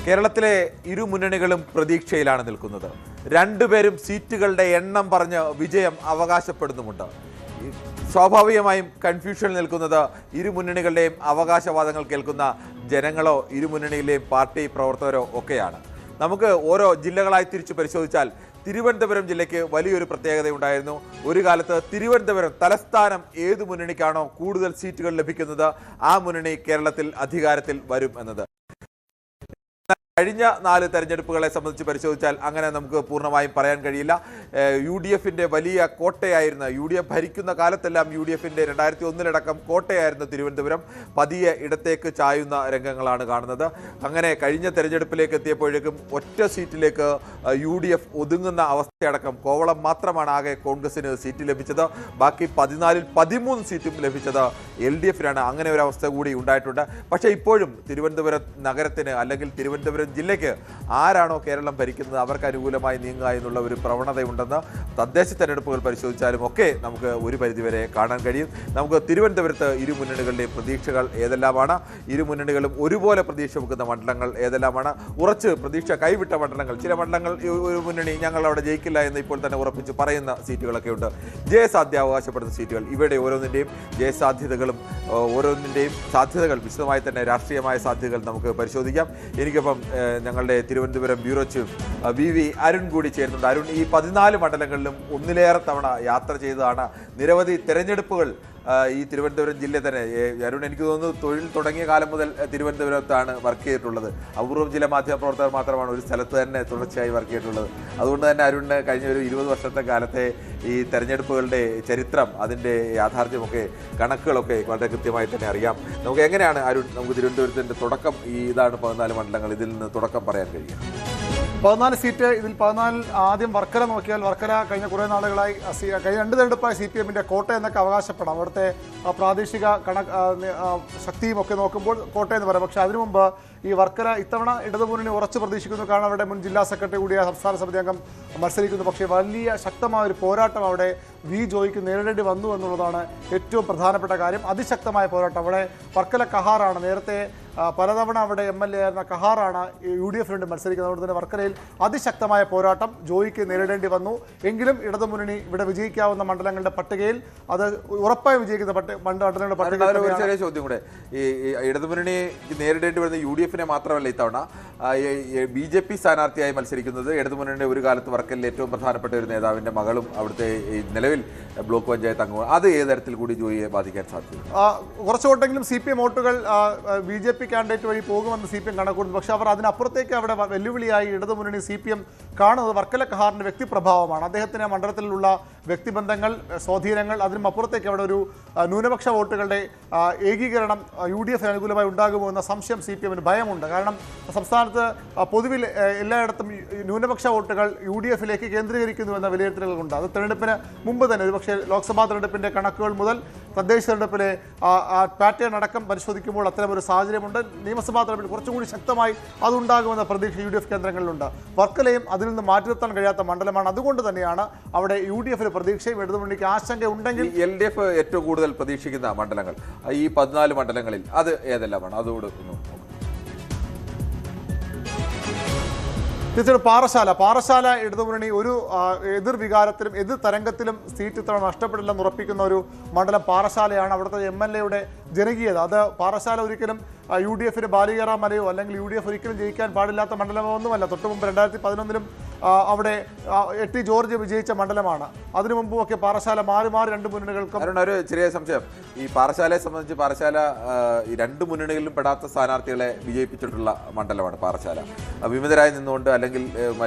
കേരളത്തിലെ ഇരു മുന്നണികളും പ്രതീക്ഷയിലാണ് നിൽക്കുന്നത്. രണ്ടുപേരും സീറ്റുകളുടെ എണ്ണം പറഞ്ഞ് വിജയം അവകാശപ്പെടുന്നുമുണ്ട്. സ്വാഭാവികമായും കൺഫ്യൂഷനിൽ നിൽക്കുന്നത് ഇരു മുന്നണികളുടെയും അവകാശവാദങ്ങൾ കേൾക്കുന്ന ജനങ്ങളോ ഇരു മുന്നണിയിലെയും പാർട്ടി പ്രവർത്തകരോ ഒക്കെയാണ്. നമുക്ക് ഓരോ ജില്ലകളായി തിരിച്ചു പരിശോധിച്ചാൽ തിരുവനന്തപുരം ജില്ലയ്ക്ക് വലിയൊരു പ്രത്യേകതയുണ്ടായിരുന്നു. ഒരു കാലത്ത് തിരുവനന്തപുരം തലസ്ഥാനം ഏതു മുന്നണിക്കാണോ കൂടുതൽ സീറ്റുകൾ ലഭിക്കുന്നത് ആ മുന്നണി കേരളത്തിൽ അധികാരത്തിൽ വരും എന്നത്. കഴിഞ്ഞ 4 തെരഞ്ഞെടുപ്പുകളെ സംബന്ധിച്ച് പരിശോധിച്ചാൽ അങ്ങനെ നമുക്ക് പൂർണ്ണമായും പറയാൻ കഴിയില്ല. UDFിൻ്റെ വലിയ കോട്ടയായിരുന്ന UDF ഭരിക്കുന്ന കാലത്തെല്ലാം UDFിൻ്റെ 2001 കോട്ടയായിരുന്ന തിരുവനന്തപുരം പതിയെ ഇടത്തേക്ക് ചായുന്ന രംഗങ്ങളാണ് കാണുന്നത്. അങ്ങനെ കഴിഞ്ഞ തെരഞ്ഞെടുപ്പിലേക്ക് എത്തിയപ്പോഴേക്കും ഒറ്റ സീറ്റിലേക്ക് UDF ഒതുങ്ങുന്ന അവസ്ഥയടക്കം. കോവളം മാത്രമാണ് ആകെ കോൺഗ്രസിന് സീറ്റ് ലഭിച്ചത്. ബാക്കി 14-ൽ 13 സീറ്റും ലഭിച്ചത് LDFിനാണ്. അങ്ങനെ ഒരു അവസ്ഥ കൂടി ഉണ്ടായിട്ടുണ്ട്. പക്ഷേ ഇപ്പോഴും തിരുവനന്തപുരം നഗരത്തിന് അല്ലെങ്കിൽ തിരുവനന്തപുരം ജില്ലയ്ക്ക് ആരാണോ കേരളം ഭരിക്കുന്നത് അവർക്ക് അനുകൂലമായി നീങ്ങുക എന്നുള്ള ഒരു പ്രവണതയുണ്ടെന്ന് തദ്ദേശ തെരഞ്ഞെടുപ്പുകൾ പരിശോധിച്ചാലും ഒക്കെ നമുക്ക് ഒരു പരിധിവരെ കാണാൻ കഴിയും. നമുക്ക് തിരുവനന്തപുരത്ത് ഇരു മുന്നണികളുടെയും പ്രതീക്ഷകൾ ഏതെല്ലാമാണ്, ഇരു മുന്നണികളും ഒരുപോലെ പ്രതീക്ഷ വെക്കുന്ന മണ്ഡലങ്ങൾ ഏതെല്ലാമാണ്, ഉറച്ച് പ്രതീക്ഷ കൈവിട്ട മണ്ഡലങ്ങൾ, ചില മണ്ഡലങ്ങൾ ഒരു മുന്നണി ഞങ്ങൾ അവിടെ ജയിക്കില്ല എന്ന് ഇപ്പോൾ തന്നെ ഉറപ്പിച്ച് പറയുന്ന സീറ്റുകളൊക്കെ ഉണ്ട്. ജയസാധ്യ അവകാശപ്പെടുന്ന സീറ്റുകൾ, ഇവയുടെ ഓരോന്നിൻ്റെയും ജയസാധ്യതകളും ഓരോന്നിൻ്റെയും സാധ്യതകൾ വിശദമായി തന്നെ രാഷ്ട്രീയമായ സാധ്യതകൾ നമുക്ക് പരിശോധിക്കാം. എനിക്കൊപ്പം ഞങ്ങളുടെ Thiruvananthapuram bureau chief VV Arun കൂടി ചേരുന്നുണ്ട്. അരുൺ, ഈ 14 മണ്ഡലങ്ങളിലും ഒന്നിലേറെ തവണ യാത്ര ചെയ്തതാണ്. നിരവധി തെരഞ്ഞെടുപ്പുകൾ ഈ തിരുവനന്തപുരം ജില്ല തന്നെ. അരുൺ, എനിക്ക് തോന്നുന്നു തൊഴിൽ തുടങ്ങിയ കാലം മുതൽ തിരുവനന്തപുരത്താണ് വർക്ക് ചെയ്തിട്ടുള്ളത്. അപൂർവം ചില മാധ്യമപ്രവർത്തകർ മാത്രമാണ് ഒരു സ്ഥലത്ത് തന്നെ തുടർച്ചയായി വർക്ക് ചെയ്തിട്ടുള്ളത്. അതുകൊണ്ട് തന്നെ അരുണിന് കഴിഞ്ഞ ഒരു 20 വർഷത്തെ കാലത്തെ ഈ തെരഞ്ഞെടുപ്പുകളുടെ ചരിത്രം, അതിൻ്റെ യാഥാർത്ഥ്യമൊക്കെ കണക്കുകളൊക്കെ വളരെ കൃത്യമായി തന്നെ അറിയാം. നമുക്ക് എങ്ങനെയാണ് അരുൺ, നമുക്ക് തിരുവനന്തപുരത്തിൻ്റെ തുടക്കം, ഇതാണ് 14 മണ്ഡലങ്ങൾ, ഇതിൽ നിന്ന് തുടക്കം പറയാൻ കഴിയും? 14 സീറ്റ്. ഇതിൽ 14 ആദ്യം വർക്കല നോക്കിയാൽ വർക്കല കഴിഞ്ഞ കുറേ നാളുകളായി കഴിഞ്ഞ 2 തെരഞ്ഞെടുപ്പായി CPMൻ്റെ കോട്ട എന്നൊക്കെ അവകാശപ്പെടാം. അവിടുത്തെ പ്രാദേശിക ശക്തിയും ഒക്കെ നോക്കുമ്പോൾ കോട്ടയെന്ന് പറയാം. പക്ഷേ അതിനു മുമ്പ് ഈ വർക്കല ഇത്തവണ ഇടതുമുന്നണി ഉറച്ചു പ്രതീക്ഷിക്കുന്നു. കാരണം അവരുടെ മുൻ ജില്ലാ സെക്രട്ടറി കൂടിയ സംസ്ഥാന സമിതി അംഗം മത്സരിക്കുന്നു. പക്ഷേ വലിയ ശക്തമായ ഒരു പോരാട്ടം അവിടെ V ജോയിക്ക് നേരിടേണ്ടി വന്നു എന്നുള്ളതാണ് ഏറ്റവും പ്രധാനപ്പെട്ട കാര്യം. അതിശക്തമായ പോരാട്ടം അവിടെ. വർക്കല കഹാറാണ്, നേരത്തെ പലതവണ അവിടെ MLA ആയിരുന്ന കഹാറാണ് UDF വേണ്ടി മത്സരിക്കുന്നത്. അതുകൊണ്ട് തന്നെ വർക്കലയിൽ അതിശക്തമായ പോരാട്ടം ജോയിക്ക് നേരിടേണ്ടി വന്നു. എങ്കിലും ഇടതുമുന്നണി ഇവിടെ വിജയിക്കാവുന്ന മണ്ഡലങ്ങളുടെ പട്ടികയിൽ അത് ഉറപ്പായി വിജയിക്കുന്ന മണ്ഡലങ്ങളുടെ പട്ടികയിൽ. ഒരു ചെറിയ ചോദ്യം കൂടെ, ഈ ഇടതുമുന്നണി നേരിടേണ്ടി വരുന്ന UDFിനെ മാത്രമല്ല ഇത്തവണ BJP സ്ഥാനാർത്ഥിയായി മത്സരിക്കുന്നത് ഇടതുമുന്നണിയുടെ ഒരു കാലത്ത് വർക്കലിൽ ഏറ്റവും പ്രധാനപ്പെട്ട ഒരു നേതാവിൻ്റെ മകളും അവിടുത്തെ നിലവിൽ ബ്ലോക്ക് പഞ്ചായത്ത് അംഗമാണ്. അത് ഏത് തരത്തിൽ കൂടി ജോയിയെ ബാധിക്കാൻ സാധ്യത? കുറച്ച് വോട്ടെങ്കിലും CPM വോട്ടുകൾ BJP കാൻഡിഡേറ്റ് വഴി പോകുമെന്ന് CPM കണക്കൂടുന്നു. പക്ഷേ അവർ അതിനപ്പുറത്തേക്ക് അവിടെ വെല്ലുവിളിയായി ഇടതുമുന്നണി CPM കാണുന്നത് വർക്കല കഹാറിൻ്റെ വ്യക്തിപ്രഭാവമാണ്. അദ്ദേഹത്തിന് മണ്ഡലത്തിലുള്ള വ്യക്തിബന്ധങ്ങൾ, സ്വാധീനങ്ങൾ, അതിനും അപ്പുറത്തേക്ക് അവിടെ ഒരു ന്യൂനപക്ഷ വോട്ടുകളുടെ ഏകീകരണം UDF അനുകൂലമായി ഉണ്ടാകുമോ എന്ന സംശയം CPMന് ഭയമുണ്ട്. കാരണം സംസ്ഥാനത്ത് പൊതുവിൽ എല്ലായിടത്തും ന്യൂനപക്ഷ വോട്ടുകൾ UDFിലേക്ക് കേന്ദ്രീകരിക്കുന്നു എന്ന വിലയിരുത്തലുകളുണ്ട്. അത് തെരഞ്ഞെടുപ്പിന് മുമ്പ് തന്നെ, ഒരുപക്ഷെ ലോക്സഭാ തെരഞ്ഞെടുപ്പിൻ്റെ കണക്കുകൾ മുതൽ തദ്ദേശ തെരഞ്ഞെടുപ്പിലെ പാറ്റേൺ അടക്കം പരിശോധിക്കുമ്പോൾ അത്തരമൊരു സാഹചര്യമുണ്ട്. നിയമസഭാ തെരഞ്ഞെടുപ്പിൽ കുറച്ചുകൂടി ശക്തമായി അതുണ്ടാകുമെന്ന പ്രതീക്ഷ UDF കേന്ദ്രങ്ങളിലുണ്ട്. വർക്കലയും അതിൽ നിന്ന് മാറ്റി നിർത്താൻ കഴിയാത്ത മണ്ഡലമാണ്. അതുകൊണ്ട് തന്നെയാണ് അവിടെ UDFിന് പ്രതീക്ഷയും ഇടതുമുന്നണിക്ക് ആശങ്ക ഉണ്ടെങ്കിൽ LDF ഏറ്റവും കൂടുതൽ പ്രതീക്ഷിക്കുന്ന മണ്ഡലങ്ങൾ ഈ 14 മണ്ഡലങ്ങളിൽ അത് ഏതെല്ലാമാണ്? അതോട് തീർച്ചയായിട്ടും പാറശാല ഇടതുമുന്നണി ഒരു എതിർവികാരത്തിലും എതിർ തരംഗത്തിലും സീറ്റ് ഇത്തവണ നഷ്ടപ്പെടില്ലെന്ന് ഉറപ്പിക്കുന്ന ഒരു മണ്ഡലം പാറശാലയാണ്. അവിടുത്തെ MLAയുടെ ജനകീയത, അത് പാറശാല ഒരിക്കലും UDFിന് ബാലികേറാ മലയോ അല്ലെങ്കിൽ UDF ഒരിക്കലും ജയിക്കാൻ പാടില്ലാത്ത മണ്ഡലമൊന്നുമല്ല. തൊട്ട് മുമ്പ് 2011 അവിടെ എട്ടി ജോർജ് വിജയിച്ച മണ്ഡലമാണ്. അതിനു മുമ്പുമൊക്കെ പാറശാല മാറി 2 മുന്നണികൾക്കും. ഒരു ചെറിയ സംശയം, ഈ പാറശാലയെ സംബന്ധിച്ച് പാറശാല ഈ 2 മുന്നണികളിലും പെടാത്ത സ്ഥാനാർത്ഥികളെ വിജയിപ്പിച്ചിട്ടുള്ള മണ്ഡലമാണ് പാറശാല. വിമതരായി നിന്നുകൊണ്ട് അല്ലെങ്കിൽ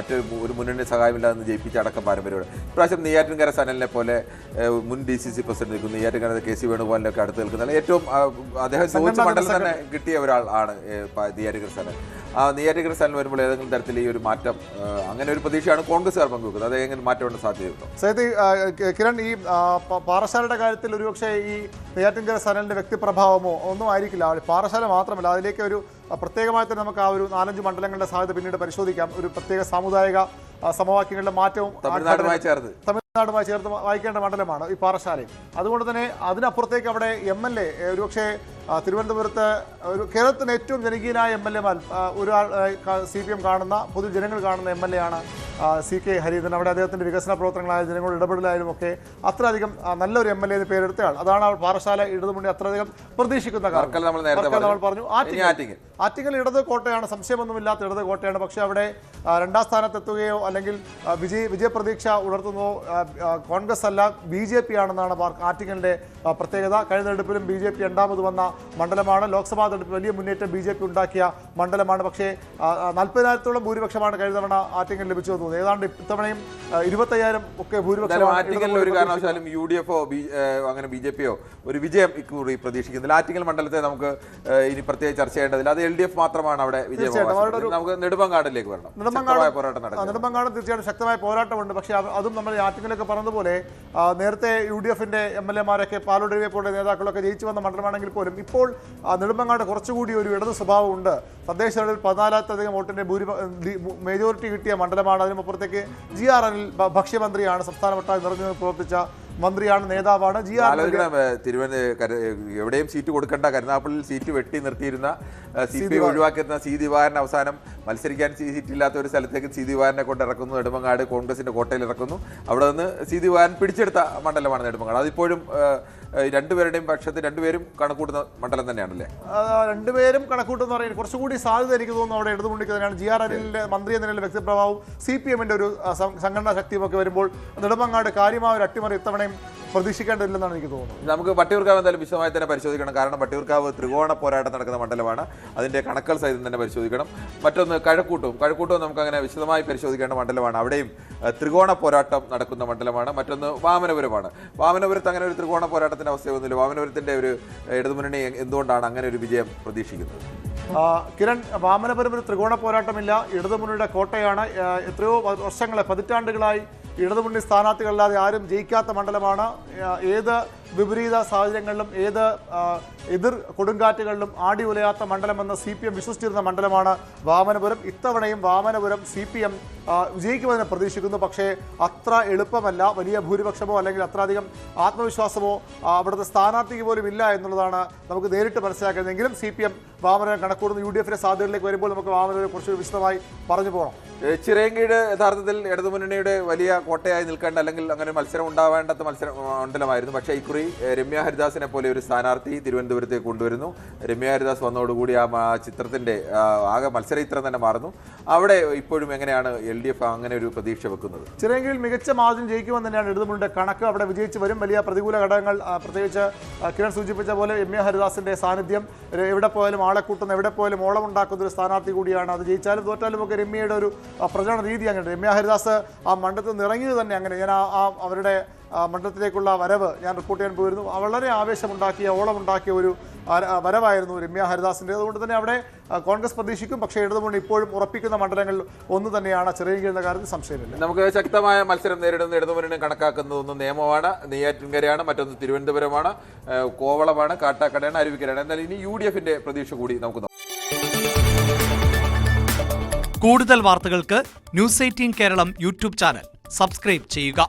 ഒരു മുന്നണി സഹായമില്ലാതെ ജയിപ്പിച്ച അടക്കം പാരമ്പര്യമാണ്. ഇപ്രാവശ്യം നെയ്യാറ്റിൻകര സനലിനെ പോലെ മുൻ DCC പ്രസിഡന്റ് നിൽക്കുന്നു, നെയ്യാറ്റിൻകര KC വേണുഗോപാലിനൊക്കെ അടുത്ത് നിൽക്കുന്ന ഏറ്റവും അദ്ദേഹം ചോദിച്ച മണ്ഡലം തന്നെ കിട്ടിയ ഒരാൾ ആണ് നെയ്യാറ്റിൻകര സനൽ. നെയ്യാറ്റിൻകര സനൽ വരുമ്പോൾ ഏതെങ്കിലും തരത്തിൽ ഈ ഒരു മാറ്റം, അങ്ങനെ ഒരു പ്രതീക്ഷയാണ് കോൺഗ്രസ്സുകാർ പങ്കുവെക്കുന്നത്, അത് എങ്ങനെ മാറ്റം സാധ്യതയുണ്ടോ? കിരൺ, ഈ പാറശാലയുടെ കാര്യത്തിൽ ഒരുപക്ഷെ ഈ നെയ്യാറ്റിൻകര സനലിന്റെ വ്യക്തിപ്രഭാവമോ ഒന്നും ആയിരിക്കില്ല. പാറശാല മാത്രമല്ല, അതിലേക്ക് ഒരു പ്രത്യേകമായി തന്നെ നമുക്ക് ആ ഒരു 4-5 മണ്ഡലങ്ങളുടെ സാധ്യത പിന്നീട് പരിശോധിക്കാം. ഒരു പ്രത്യേക സാമുദായിക സമവാക്യങ്ങളുടെ മാറ്റവും തമിഴ്നാടുമായി ചേർന്ന് നാടുമായി ചേർത്ത് വായിക്കേണ്ട മണ്ഡലമാണ് ഈ പാറശാലയും. അതുകൊണ്ട് തന്നെ അതിനപ്പുറത്തേക്ക് അവിടെ MLA ഒരുപക്ഷെ തിരുവനന്തപുരത്ത് കേരളത്തിന് ഏറ്റവും ജനകീയനായ MLA ഒരാൾ CPM കാണുന്ന പൊതുജനങ്ങൾ കാണുന്ന MLA ആണ് CK ഹരീന്ദ്രൻ. അവിടെ അദ്ദേഹത്തിൻ്റെ വികസന പ്രവർത്തനങ്ങളായാലും ജനങ്ങളുടെ ഇടപെടലായാലും ഒക്കെ അത്രയധികം നല്ലൊരു MLA എന്ന് പേരെടുത്തയാൾ. അതാണ് പാറശാല ഇടതുമുന്നണി അത്രയധികം പ്രതീക്ഷിക്കുന്ന കാര്യം. നമ്മൾ പറഞ്ഞു ആറ്റിങ്ങൽ ഇടത് കോട്ടയാണ്, സംശയമൊന്നുമില്ലാത്ത ഇടത് കോട്ടയാണ്. പക്ഷേ അവിടെ രണ്ടാം സ്ഥാനത്തെത്തുകയോ അല്ലെങ്കിൽ വിജയപ്രതീക്ഷ ഉണർത്തുന്നതോ കോൺഗ്രസ് അല്ല BJP ആണെന്നാണ് ആറ്റിങ്ങലിൻ്റെ പ്രത്യേകത. കഴിഞ്ഞ തെരഞ്ഞെടുപ്പിലും BJP രണ്ടാമത് വന്ന മണ്ഡലമാണ്. ലോക്സഭാ തെരഞ്ഞെടുപ്പ് വലിയ മുന്നേറ്റം BJP ഉണ്ടാക്കിയ മണ്ഡലമാണ്. പക്ഷേ 40,000-ഓളം ഭൂരിപക്ഷമാണ് കഴിഞ്ഞ തവണ ആറ്റിങ്ങൽ ലഭിച്ചു തോന്നുന്നത്. ഏതാണ്ട് ഇത്തവണയും 25,000 ഒക്കെ ഭൂരിപക്ഷം. ഒരു കാരണവശാലും UDF അങ്ങനെ BJP ഒരു വിജയം ഇക്കുറി പ്രതീക്ഷിക്കുന്നില്ല. ആറ്റിങ്ങൽ മണ്ഡലത്തെ നമുക്ക് ഇനി പ്രത്യേകിച്ച് ചർച്ച ചെയ്യേണ്ടതില്ല. അത് LDF മാത്രമാണ് അവിടെ വിജയം. നമുക്ക് നെടുമങ്ങാടിലേക്ക് വരണം. നെടുമങ്ങാട് തീർച്ചയായിട്ടും ശക്തമായ പോരാട്ടമുണ്ട്. പക്ഷേ അതും നമ്മൾ ആറ്റിങ്ങലൊക്കെ പറഞ്ഞതുപോലെ നേരത്തെ UDF-ന്റെ MLA-മാരൊക്കെ പാലോടിയെ പോലെ നേതാക്കളൊക്കെ ജയിച്ചു വന്ന മണ്ഡലമാണെങ്കിൽ പോലും ഇപ്പോൾ നെടുമങ്ങാട് കുറച്ചുകൂടി ഒരു ഇടത് സ്വഭാവമുണ്ട്. തദ്ദേശ തെരഞ്ഞെടുപ്പിൽ 14,000-ലധികം വോട്ടിന്റെ മേജോറിറ്റി കിട്ടിയ മണ്ഡലമാണ്. അതിനപ്പുറത്തേക്ക് GR അനിൽ ഭക്ഷ്യമന്ത്രിയാണ്, സംസ്ഥാനമൊട്ടാകെ നിറഞ്ഞു പ്രവർത്തിച്ച മന്ത്രിയാണ്, നേതാവാണ്. എവിടെയും സീറ്റ് കൊടുക്കേണ്ട കരുനാഗപ്പള്ളിയിൽ സീറ്റ് വെട്ടി നിർത്തിയിരുന്ന CPI ഒഴിവാക്കിയിരുന്ന C. ദിവാകരൻ അവസാനം മത്സരിക്കാൻ സീറ്റില്ലാത്ത ഒരു സ്ഥലത്തേക്ക് C. ദിവാകരനെ കൊണ്ട് ഇറക്കുന്നു. നെടുമങ്ങാട് കോൺഗ്രസിന്റെ കോട്ടയിൽ ഇറക്കുന്നു. അവിടെ നിന്ന് C. ദിവാകരൻ പിടിച്ചെടുത്ത മണ്ഡലമാണ് നെടുമങ്ങാട്. അതിപ്പോഴും രണ്ടുപേരുടെയും പക്ഷത്തിൽ രണ്ടുപേരും കണക്കൂട്ടുന്ന മണ്ഡലം തന്നെയാണല്ലേ? രണ്ടുപേരും കണക്കൂട്ടെന്ന് പറയുന്നത് കുറച്ചുകൂടി സാധ്യത എനിക്ക് തോന്നുന്നു അവിടെ ഇടതുമുന്നണിക്ക് തന്നെയാണ്. GR അനിലിന്റെ മന്ത്രി എന്ന നിലയിൽ വ്യക്തിപ്രഭാവവും CPM-ന്റെ ഒരു സംഘടനാ ശക്തിയുമൊക്കെ വരുമ്പോൾ നെടുമങ്ങാട് കാര്യമായ ഒരു അട്ടിമറി ഇത്തവണയും പ്രതീക്ഷിക്കേണ്ടതില്ലെന്നാണ് എനിക്ക് തോന്നുന്നത്. നമുക്ക് വട്ടിയൂർക്കാവ് എന്തായാലും വിശദമായി തന്നെ പരിശോധിക്കണം. കാരണം വട്ടിയൂർക്കാവ് ത്രികോണ പോരാട്ടം നടക്കുന്ന മണ്ഡലമാണ്. അതിന്റെ കണക്കുകൾ സഹിതം തന്നെ പരിശോധിക്കണം. മറ്റൊന്ന് കഴക്കൂട്ടവും നമുക്ക് അങ്ങനെ വിശദമായി പരിശോധിക്കേണ്ട മണ്ഡലമാണ്. അവിടെയും ത്രികോണ പോരാട്ടം നടക്കുന്ന മണ്ഡലമാണ്. മറ്റൊന്ന് വാമനപുരമാണ്. വാമനപുരത്ത് അങ്ങനെ ഒരു ത്രികോണ പോരാട്ടത്തിന്റെ അവസ്ഥയൊന്നുമില്ല. വാമനപുരത്തിന്റെ ഒരു ഇടതുമുന്നണി എന്തുകൊണ്ടാണ് അങ്ങനെ ഒരു വിജയം പ്രതീക്ഷിക്കുന്നത്? കിരൺ, വാമനപുരം ഒരു ത്രികോണ പോരാട്ടമില്ല, ഇടതുമുന്നണിയുടെ കോട്ടയാണ്. എത്രയോ വർഷങ്ങളെ പതിറ്റാണ്ടുകളായി ഇടതുമുന്നണി സ്ഥാനാർത്ഥികളല്ലാതെ ആരും ജയിക്കാത്ത മണ്ഡലമാണ്. ഏത് വിപരീത സാഹചര്യങ്ങളിലും ഏത് എതിർ കൊടുങ്കാറ്റുകളിലും ആടി ഉലയാത്ത മണ്ഡലമെന്ന് CPM വിശ്വസിച്ചിരുന്ന മണ്ഡലമാണ് വാമനപുരം. ഇത്തവണയും വാമനപുരം CPM വിജയിക്കുമെന്ന് പ്രതീക്ഷിക്കുന്നു. പക്ഷേ അത്ര എളുപ്പമല്ല. വലിയ ഭൂരിപക്ഷമോ അല്ലെങ്കിൽ അത്ര അധികം ആത്മവിശ്വാസമോ അവിടുത്തെ സ്ഥാനാർത്ഥിക്ക് പോലും ഇല്ല എന്നുള്ളതാണ് നമുക്ക് നേരിട്ട് മനസ്സിലാക്കുന്നതെങ്കിലും CPM വാമനപുരം കണക്കൂടുന്ന. UDF-ന്റെ സാധ്യതകളിലേക്ക് വരുമ്പോൾ നമുക്ക് വാമനപുരം കുറച്ച് വിശദമായി പറഞ്ഞു പോകണം. ചിറയൻകീഴ് യഥാർത്ഥത്തിൽ ഇടതുമുന്നണിയുടെ വലിയ കോട്ടയായി നിൽക്കേണ്ട അല്ലെങ്കിൽ അങ്ങനെ മത്സരം ഉണ്ടാവേണ്ടാത്ത മണ്ഡലമായിരുന്നു. പക്ഷേ ഇക്കുറി രമ്യ ഹരിദാസിനെ പോലെ ഒരു സ്ഥാനാർത്ഥി തിരുവനന്തപുരത്തേക്ക് കൊണ്ടുവരുന്നു. രമ്യ ഹരിദാസ് വന്നതോടുകൂടി ആ ചിത്രത്തിന്റെ ആകെ മത്സരചിത്രം തന്നെ മാറുന്നു. അവിടെ ഇപ്പോഴും എങ്ങനെയാണ് LDF അങ്ങനെ ഒരു പ്രതീക്ഷ വെക്കുന്നത്? ചിറയൻകീഴിൽ മികച്ച മാർജിൻ ജയിക്കുമെന്ന് തന്നെയാണ് ഇടതുമുന്നണിയുടെ കണക്ക്. അവിടെ വിജയിച്ച് വരും. വലിയ പ്രതികൂല ഘടകങ്ങൾ, പ്രത്യേകിച്ച് കിരൺ സൂചിപ്പിച്ച പോലെ രമ്യ ഹരിദാസിന്റെ സാന്നിധ്യം, എവിടെ പോയാലും ആളെ കൂട്ടുന്ന, എവിടെ പോയാലും ഓളമുണ്ടാക്കുന്ന ഒരു സ്ഥാനാർത്ഥി കൂടിയാണ്. അത് ജയിച്ചാലും തോറ്റാലും ഒക്കെ രമ്യയുടെ ഒരു പ്രചരണ രീതി അങ്ങനെ. രമ്യ ഹരിദാസ് ആ മണ്ഡലത്തിൽ നിന്ന് ഇറങ്ങിയത് തന്നെ അങ്ങനെ. ഞാൻ അവരുടെ മണ്ഡലത്തിലേക്കുള്ള വരവ് ഞാൻ റിപ്പോർട്ട് ചെയ്യാൻ പോയിരുന്നു. വളരെ ആവേശമുണ്ടാക്കിയ, ഓളമുണ്ടാക്കിയ ഒരു വരവായിരുന്നു രമ്യ ഹരിദാസിൻ്റെ. അതുകൊണ്ട് തന്നെ അവിടെ കോൺഗ്രസ് പ്രതീക്ഷിക്കും. പക്ഷേ ഇടതുമുന്നണി ഇപ്പോഴും ഉറപ്പിക്കുന്ന മണ്ഡലങ്ങളിൽ ഒന്ന് തന്നെയാണ് ചിറയൻകീഴ് എന്ന കാര്യത്തിൽ സംശയമില്ല. നമുക്ക് ശക്തമായ മത്സരം നേരിടുന്ന ഇടതുമുന്നണി കണക്കാക്കുന്നത് ഒന്ന് നിയമമാണ്, നെയ്യാറ്റിൻകരയാണ്, മറ്റൊന്ന് തിരുവനന്തപുരമാണ്, കോവളമാണ്, കാട്ടാക്കടയാണ്, അരുവിക്കരയാണ്. എന്നാൽ ഇനി UDF-ന്റെ പ്രതീക്ഷ കൂടി നമുക്ക് നോക്കാം. കൂടുതൽ വാർത്തകൾക്ക് News 18 Keralam YouTube channel subscribe ചെയ്യുക.